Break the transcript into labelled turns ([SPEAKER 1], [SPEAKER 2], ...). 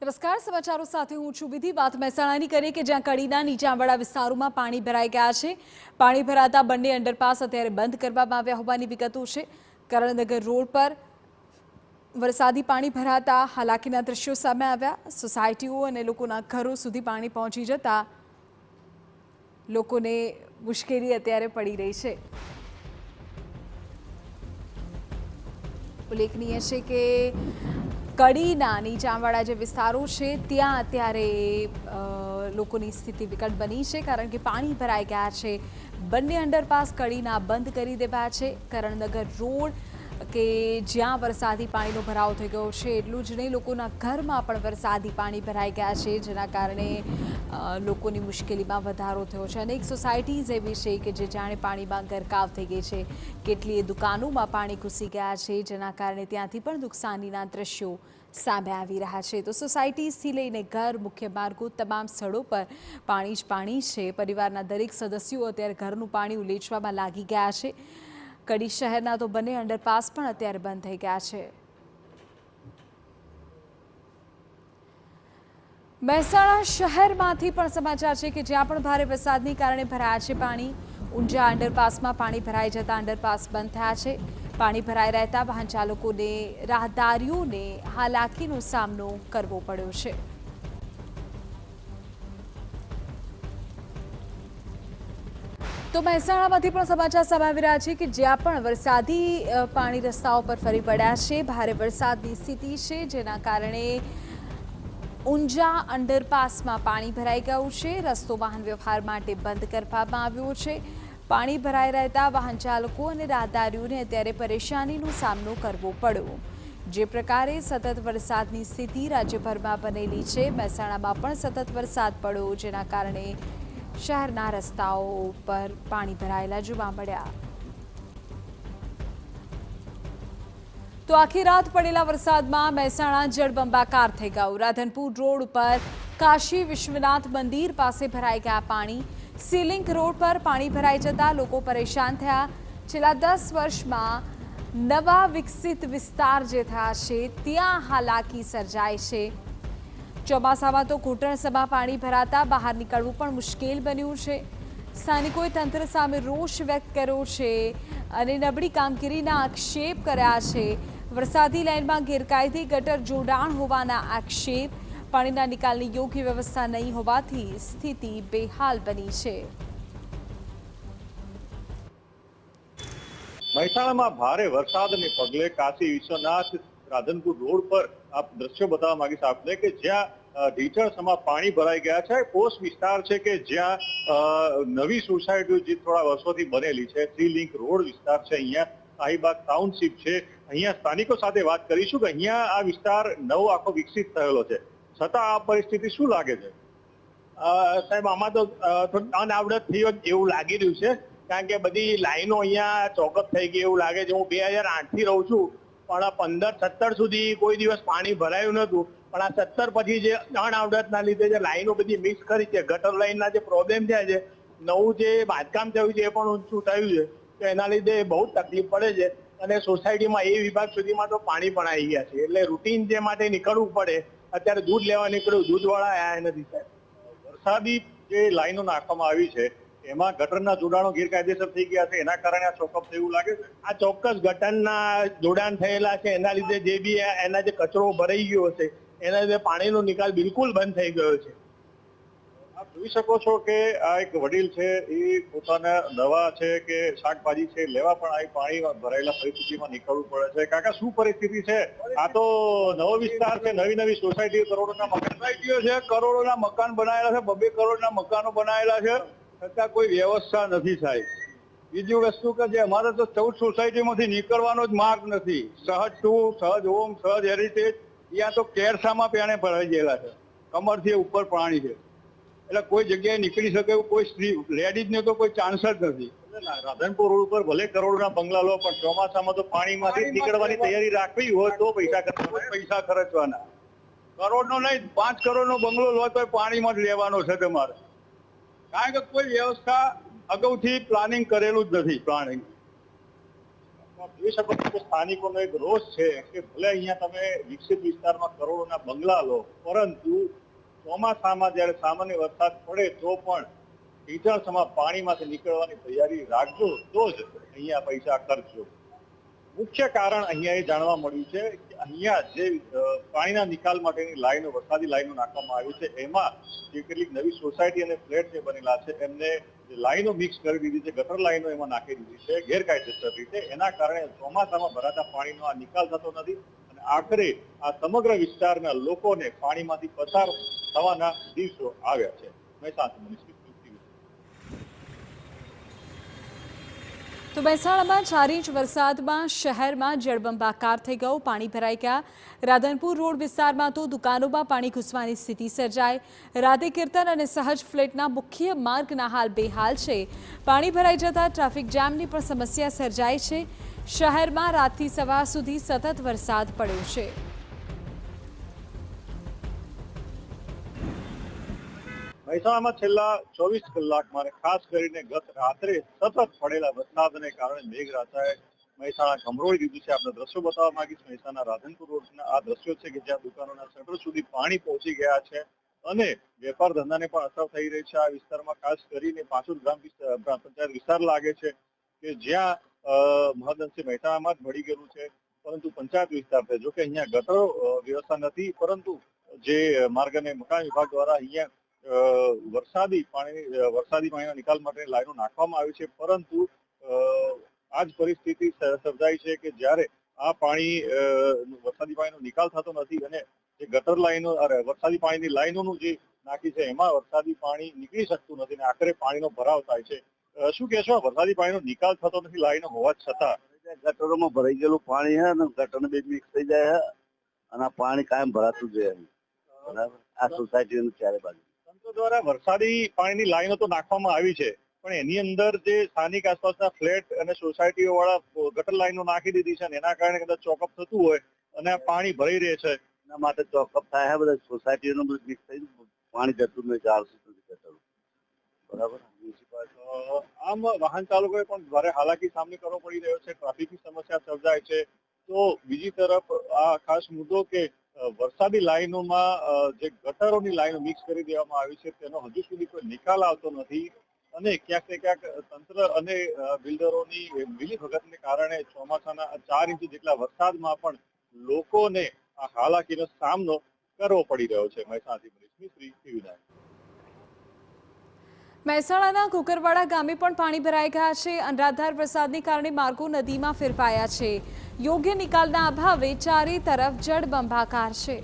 [SPEAKER 1] નમસ્કાર, સમાચારો સાથે હું છું વિધિ. વાત મહેસાણાની કરીએ કે જ્યાં કડીના નીચાણવાળા વિસ્તારોમાં પાણી ભરાઈ ગયા છે. પાણી ભરાતા બંને અંડરપાસ અત્યારે બંધ કરવામાં આવ્યા હોવાની વિગતો છે. કરણનગર રોડ પર વરસાદી પાણી ભરાતા હાલાકીના દ્રશ્યો સામે આવ્યા. સોસાયટીઓ અને લોકોના ઘરો સુધી પાણી પહોંચી જતા લોકોને મુશ્કેલી અત્યારે પડી રહી છે. ઉલ્લેખનીય છે કે કડીના નીચાણવાળા જે વિસ્તારો છે ત્યાં અત્યારે લોકોની સ્થિતિ વિકટ બની છે, કારણ કે પાણી ભરાઈ ગયા છે. બંને અંડરપાસ કડીના બંધ કરી દેવાયા છે. કરણનગર રોડ કે જ્યાં વરસાદી પાણીનો ભરાવ થઈ ગયો છે, એટલું જ નહીં, લોકોના ઘરમાં પણ વરસાદી પાણી ભરાઈ ગયા છે, જેના કારણે લોકોની મુશ્કેલીમાં વધારો થયો છે. અનેક સોસાયટીઝ એવી છે કે જે જાણે પાણીમાં ગરકાવ થઈ ગઈ છે. કેટલીય દુકાનોમાં પાણી ઘૂસી ગયા છે, જેના કારણે ત્યાંથી પણ નુકસાનીના દ્રશ્યો સામે આવી રહ્યા છે. તો સોસાયટીઝથી લઈને ઘર, મુખ્ય માર્ગો, તમામ સ્થળો પર પાણી જ પાણી છે. પરિવારના દરેક સદસ્યો અત્યારે ઘરનું પાણી ઉલેચવામાં લાગી ગયા છે. કડી શહેરના તો બંને અંડરપાસ પણ અત્યારે બંધ થઈ ગયા છે. મહેસાણા શહેરમાંથી પણ સમાચાર છે કે જ્યાં પણ ભારે વરસાદને કારણે ભરાયા છે પાણી. ઊંઝા અંડરપાસમાં પાણી ભરાઈ જતા અંડરપાસ બંધ થયા છે. પાણી ભરાઈ રહેતા વાહન ચાલકોને, રાહદારીઓને હાલાકીનો સામનો કરવો પડ્યો છે. તો મહેસાણામાંથી પણ સમાચાર સામે આવી રહ્યા છે કે જ્યાં પણ વરસાદી પાણી રસ્તાઓ પર ફરી પડ્યા છે. ભારે વરસાદની સ્થિતિ છે, જેના કારણે ઊંઝા અંડરપાસમાં પાણી ભરાઈ ગયું છે. રસ્તો વાહન વ્યવહાર માટે બંધ કરવામાં આવ્યો છે. પાણી ભરાઈ રહેતા વાહન ચાલકો અને રાહદારીઓને અત્યારે પરેશાનીનો સામનો કરવો પડ્યો. જે પ્રકારે સતત વરસાદની સ્થિતિ રાજ્યભરમાં બનેલી છે, મહેસાણામાં પણ સતત વરસાદ પડ્યો, જેના કારણે શહેરના રસ્તાઓ પર પાણી ભરાયેલા જોવા મળ્યા. તો આખી રાત પડેલા વરસાદમાં મહેસાણા જળબંબાકાર થઈ ગયું. રાધનપુર રોડ ઉપર કાશી વિશ્વનાથ મંદિર પાસે ભરાઈ ગયા પાણી. સીલિંગ રોડ પર પાણી ભરાઈ જતા લોકો પરેશાન થયા. છેલ્લા 10 વર્ષમાં નવા વિકસિત વિસ્તાર જે થયા છે ત્યાં હાલાકી સર્જાય છે. ચોમાસામાં તો ઘૂંટણસમાં પાણી ભરાતા બહાર નીકળવું પણ મુશ્કેલ બન્યું છે. સ્થાનિકોએ તંત્ર સામે રોષ વ્યક્ત કર્યો છે અને નબળી કામગીરીના આક્ષેપ કર્યા છે. વરસાદી લાઇનમાં ગેરકાયદે ગટર જોડાણ હોવાના આક્ષેપ. પાણીના નિકાલની યોગ્ય વ્યવસ્થા નહીં હોવાથી સ્થિતિ બેહાલ બની છે.
[SPEAKER 2] મહેસાણામાં ભારે વરસાદને પગલે કાશી વિશ્વનાથ રાધનપુર રોડ પર આપ દ્રશ્યો બતાવવા માંગીશ આપને કે જ્યાં ઢીચણસમાં પાણી ભરાઈ ગયા છે. પોસ્ટ વિસ્તાર છે કે જ્યાં નવી સોસાયટીઓ જે થોડા વર્ષોથી બનેલી છે. 3 લિંક રોડ વિસ્તાર છે. અહીંયા શાહીબાગ ટાઉનશીપ છે. અહીંયા સ્થાનિકો સાથે વાત કરીશું કે અહીંયા આ વિસ્તાર નવો આખો વિકસિત થયેલો છે, છતાં આ પરિસ્થિતિ શું લાગે છે? સાહેબ, આમાં તો અનાવડત થઈ એવું લાગી રહ્યું છે, કારણ કે બધી લાઈનો અહીંયા ચોકઅપ થઈ ગઈ એવું લાગે છે. હું 2008 થી રહું છું, પણ 15-17 સુધી કોઈ દિવસ પાણી ભરાયું નતું. પણ આ 17 પછી જે અનાવડતના લીધે જે લાઈનો બધી મિક્સ કરી છે, ગટર લાઈનના જે પ્રોબ્લેમ થયા છે, નવું જે બાંધકામ થયું છે એ પણ ઊંચું થયું છે, તો એના લીધે બહુ તકલીફ પડે છે. અને સોસાયટીમાં એ વિભાગ સુધીમાં તો પાણી પણ આવી ગયા છે, એટલે રૂટીન જે માટે નીકળવું પડે. અત્યારે દૂધ લેવા નીકળ્યું, દૂધવાળા આવ્યા નથી સાહેબ. વરસાદી જે લાઈનો નાખવામાં આવી છે એમાં ગટરના જોડાણો ગેરકાયદેસર થઈ ગયા છે, એના કારણે આ ચોકઅપ થયું લાગે છે. આ ચોક્કસ ગટરના જોડાણ થયેલા છે, એના લીધે જે બી એના જે કચરો ભરાઈ ગયો હશે એના લીધે પાણીનો નિકાલ બિલકુલ બંધ થઈ ગયો છે. આપ જોઈ શકો છો કે આ એક વડીલ છે, એ પોતાના દવા છે કે શાકભાજી છે લેવા પણ આ પાણીમાં ભરાયેલા પરિસ્થિતિમાં નીકળવું પડે છે. કાકા, શું પરિસ્થિતિ છે? આ તો નવો વિસ્તાર છે, નવી સોસાયટીઓ, કરોડોના મકાન બનાવેલા છે, 2 કરોડના મકાનો બનાવેલા છે, છતાં કોઈ વ્યવસ્થા નથી સાહેબ. બીજી વસ્તુ કે જે અમારે તો 14 સોસાયટીમાંથી નીકળવાનો જ માર્ગ નથી. સહજ 2, સહજ હોમ, સહજ હેરિટેજ, ત્યાં તો કેરસામાં પાણી ભરાઈ ગયેલા છે. કમરથી ઉપર પાણી છે, એટલે કોઈ જગ્યાએ નીકળી શકે એવું કોઈ સ્ત્રી લેડીઝને તો કોઈ ચાન્સ જ નથી. રાધનપુર રોડ ઉપર ભલે કરોડોના બંગલા લો, પણ ચોમાસામાં તો પાણીમાંથી નીકળવાની તૈયારી રાખવી હોય તો પૈસા ખર્ચવાના. કરોડનો નહીં, 5 કરોડનો બંગલો લો તો પાણીમાં જ લેવાનો છે તમારે, કારણ કે કોઈ વ્યવસ્થા અગાઉથી પ્લાનિંગ કરેલું જ નથી. પ્લાનિંગ આપ જોઈ શકો છો કે સ્થાનિકોનો એક રોષ છે કે ભલે અહીંયા તમે વિકસિત વિસ્તારમાં કરોડોના બંગલા લો, પરંતુ ચોમાસામાં જ્યારે સામાન્ય વરસાદ પડે તો પણ ઢીચણસમાં પાણીમાંથી નીકળવાની તૈયારી રાખજો, તો જ અહીંયા પૈસા ખર્ચજો. મુખ્ય કારણ અહીંયા એ જાણવા મળ્યું છે કે અહીંયા જે પાણીના નિકાલ માટેની લાઈનો, વરસાદી લાઈનો નાખવામાં આવી છે, એમાં જે કેટલીક નવી સોસાયટી અને ફ્લેટ જે બનેલા છે એમને લાઈનો મિક્સ કરી દીધી છે, ગટર લાઈનો એમાં નાખી દીધી છે ગેરકાયદેસર રીતે. એના કારણે ચોમાસામાં ભરાતા પાણીનો આ નિકાલ થતો નથી અને આખરે આ સમગ્ર વિસ્તારના લોકોને પાણીમાંથી પસાર થવાના દિવસો આવ્યા છે. મહેસાણાથી
[SPEAKER 1] તો મહેસાણામાં 4 ઇંચ વરસાદમાં શહેરમાં જળબંબાકાર થઈ ગયું, પાણી ભરાઈ ગયા. રાધનપુર રોડ વિસ્તારમાં તો દુકાનોમાં પાણી ઘૂસવાની સ્થિતિ સર્જાઈ. રાધે કીર્તન અને સહજ ફ્લેટના મુખ્ય માર્ગના હાલ બેહાલ છે. પાણી ભરાઈ જતા ટ્રાફિક જામની પણ સમસ્યા સર્જાઈ છે. શહેરમાં રાતથી સવાર સુધી સતત વરસાદ પડ્યો છે.
[SPEAKER 2] મહેસાણામાં છેલ્લા 24 કલાકમાં ખાસ કરીને ગત રાત્રે સતત પડેલા વરસાદને કારણે મેઘરાજાએ મહેસાણા ગમરોળી દીધું છે. આપણે દ્રશ્યો બતાવવા માંગીશ. મહેસાણા રાધનપુર રોડના આ દ્રશ્યો છે કે જ્યાં દુકાનોના શટર સુધી પાણી પહોંચી ગયા છે અને વેપાર ધંધાને પણ અસર થઈ રહી છે. આ વિસ્તારમાં ખાસ કરીને પાછોડ ગ્રામ પંચાયત વિસ્તાર લાગે છે કે જ્યાં મહદઅંશે મહેસાણામાં જ ભળી ગયેલું છે, પરંતુ પંચાયત વિસ્તાર છે. જોકે અહીંયા ગટરો વ્યવસ્થા નથી, પરંતુ જે માર્ગ અને મકાન વિભાગ દ્વારા અહીંયા વરસાદી પાણીના નિકાલ માટે લાઈનો નાખવામાં આવી છે, પરંતુ આ જ પરિસ્થિતિ સર્જાઈ છે કે જ્યારે આ પાણી વરસાદી પાણીનો નિકાલ થતો નથી અને જે ગટર લાઈનો વરસાદી પાણીની લાઈનોનું જે નાખી છે એમાં વરસાદી પાણી નીકળી શકતું નથી અને આખરે પાણીનો ભરાવ થાય છે. શું કહેશો, વરસાદી પાણીનો નિકાલ થતો નથી લાઈનો હોવા છતાં?
[SPEAKER 3] ગટરોમાં ભરાઈ ગયેલું પાણી છે ને ગટર બે મિક્સ થઈ જાય છે અને આ પાણી કાયમ ભરાતું જ રહે. બરાબર, આ સોસાયટીનું ચારે બાજુ
[SPEAKER 2] દ્વારા વરસાદી પાણીની લાઈનો તો નાખવામાં આવી છે, પણ એની અંદર જે સ્થાનિક આસપાસના ફ્લેટ અને સોસાયટીઓ વાળા ગટર લાઈનો નાખી દીધી છે અને એના કારણે કદાચ ચોકઅપ થતું હોય અને આ પાણી ભરાઈ રહે છે.
[SPEAKER 3] એના માટે ચોકઅપ થાય છે, બધા સોસાયટીનું બધું મિક્સ થઈ પાણી જતું નથી 400 સુધી ગટરો. બરાબર,
[SPEAKER 2] આમ વાહન ચાલકોએ પણ ભારે હાલાકી સામનો કરવો પડી રહ્યો છે, ટ્રાફિકની સમસ્યા સર્જાય છે. તો બીજી તરફ આ ખાસ મુદ્દો કે વરસાદી લાઈનોમાં જે ગટરોની લાઈનો મિક્સ કરી દેવામાં આવી છે તેનો હજુ સુધી કોઈ નિકાલ આવતો નથી અને ક્યાંક ને ક્યાંક તંત્ર અને બિલ્ડરોની મિલીભગતને કારણે ચોમાસાના 4 ઇંચ જેટલા વરસાદમાં પણ લોકોને આ હાલાકીનો સામનો કરવો પડી રહ્યો છે. મહેસાણાથી મિસ્ત્રી ટીવી9.
[SPEAKER 1] મહેસાણાના કુકરવાડા ગામે પણ પાણી ભરાઈ ગયા છે. અનરાધાર વરસાદને કારણે માર્ગો નદીમાં ફેરવાયા છે. યોગ્ય નિકાલના અભાવે ચારે તરફ જળબંબાકાર છે.